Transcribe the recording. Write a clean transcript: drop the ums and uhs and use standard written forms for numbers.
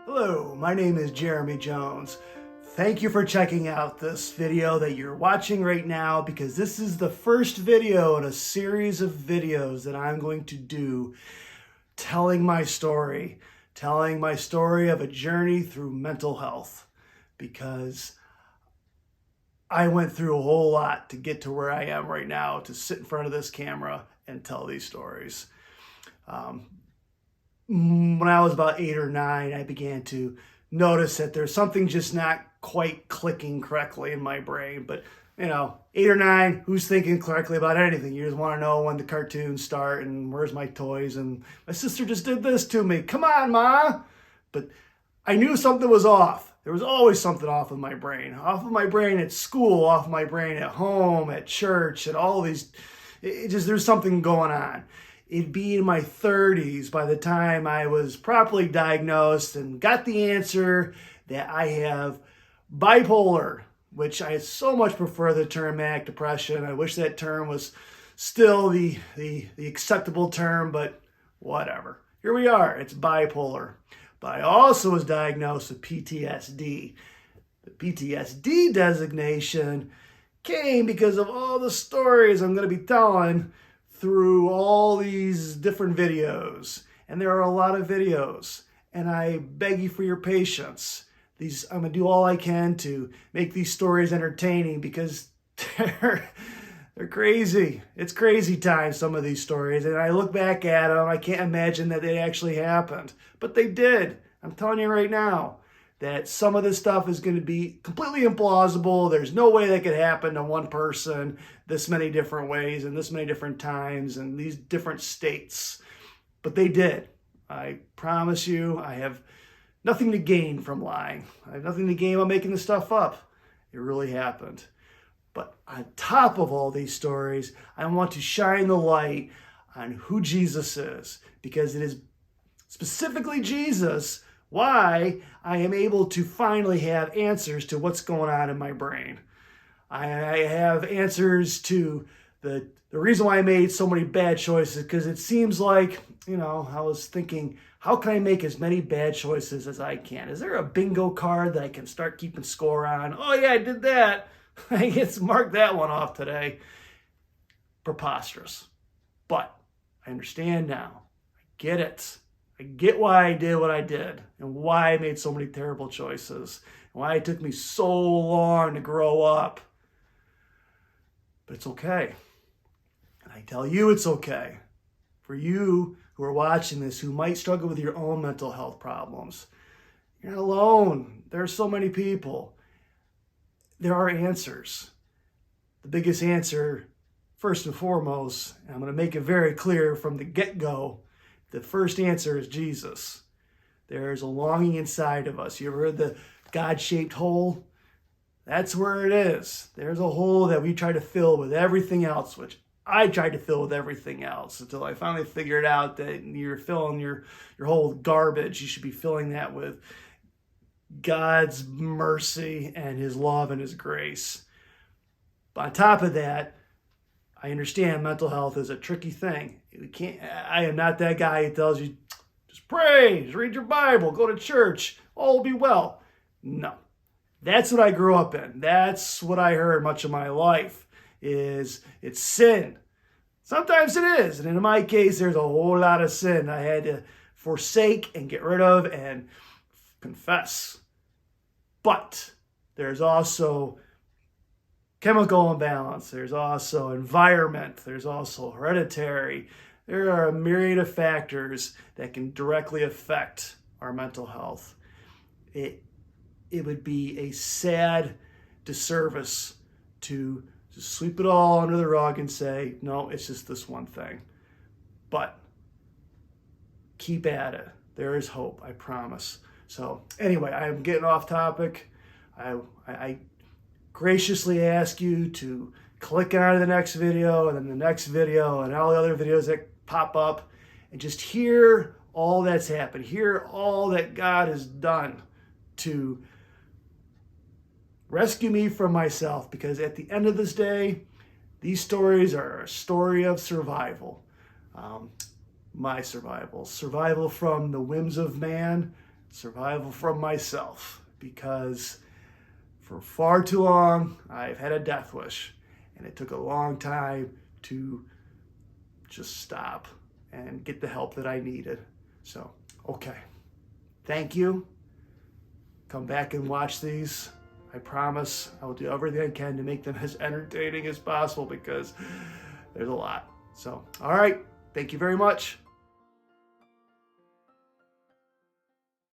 Hello, my name is Jeremy Jones. Thank you for checking out this video that you're watching right now, because this is the first video in a series of videos that I'm going to do telling my story of a journey through mental health, because I went through a whole lot to get to where I am right now, to sit in front of this camera and tell these stories. When I was about 8 or 9, I began to notice that there's something just not quite clicking correctly in my brain. But, 8 or 9, who's thinking correctly about anything? You just want to know when the cartoons start and where's my toys, and my sister just did this to me. Come on, Ma! But I knew something was off. There was always something off of my brain. Off of my brain at school, off of my brain at home, at church, at all these. There's something going on. It'd be in my 30s by the time I was properly diagnosed and got the answer that I have bipolar, which I so much prefer the term manic depression. I wish that term was still the acceptable term, but whatever. Here we are, it's bipolar. But I also was diagnosed with PTSD. The PTSD designation came because of all the stories I'm going to be telling through all these different videos. And there are a lot of videos, and I beg you for your patience. I'm going to do all I can to make these stories entertaining, because they're crazy. It's crazy times, some of these stories. And I look back at them, I can't imagine that they actually happened. But they did. I'm telling you right now that some of this stuff is going to be completely implausible. There's no way that could happen to one person this many different ways and this many different times and these different states. But they did. I promise you, I have nothing to gain from lying. I have nothing to gain by making this stuff up. It really happened. But on top of all these stories, I want to shine the light on who Jesus is, because it is specifically Jesus why I am able to finally have answers to what's going on in my brain. I have answers to the reason why I made so many bad choices, because it seems like, I was thinking, how can I make as many bad choices as I can? Is there a bingo card that I can start keeping score on? Oh yeah, I did that. I get to mark that one off today. Preposterous. But I understand now. I get it. I get why I did what I did, and why I made so many terrible choices, and why it took me so long to grow up. But it's okay. And I tell you it's okay. For you who are watching this, who might struggle with your own mental health problems, you're not alone. There are so many people. There are answers. The biggest answer, first and foremost, and I'm going to make it very clear from the get-go, the first answer is Jesus. There is a longing inside of us. You ever heard the God-shaped hole? That's where it is. There's a hole that we try to fill with everything else, which I tried to fill with everything else, until I finally figured out that you're filling your hole with garbage. You should be filling that with God's mercy and his love and his grace. But on top of that, I understand mental health is a tricky thing. I am not that guy who tells you, just pray, just read your Bible, go to church, all will be well. No. That's what I grew up in. That's what I heard much of my life, is it's sin. Sometimes it is. And in my case, there's a whole lot of sin I had to forsake and get rid of and confess. But there's also chemical imbalance. There's also environment. There's also hereditary. There are a myriad of factors that can directly affect our mental health. It would be a sad disservice to just sweep it all under the rug and say, no, it's just this one thing. But keep at it. There is hope, I promise. So anyway, I'm getting off topic. I graciously ask you to click on the next video, and then the next video, and all the other videos that pop up, and just hear all that's happened. Hear all that God has done to rescue me from myself, because at the end of this day, these stories are a story of survival. My survival from the whims of man, survival from myself, because for far too long, I've had a death wish, and it took a long time to just stop and get the help that I needed. So, okay. Thank you. Come back and watch these. I promise I will do everything I can to make them as entertaining as possible, because there's a lot. So, all right. Thank you very much.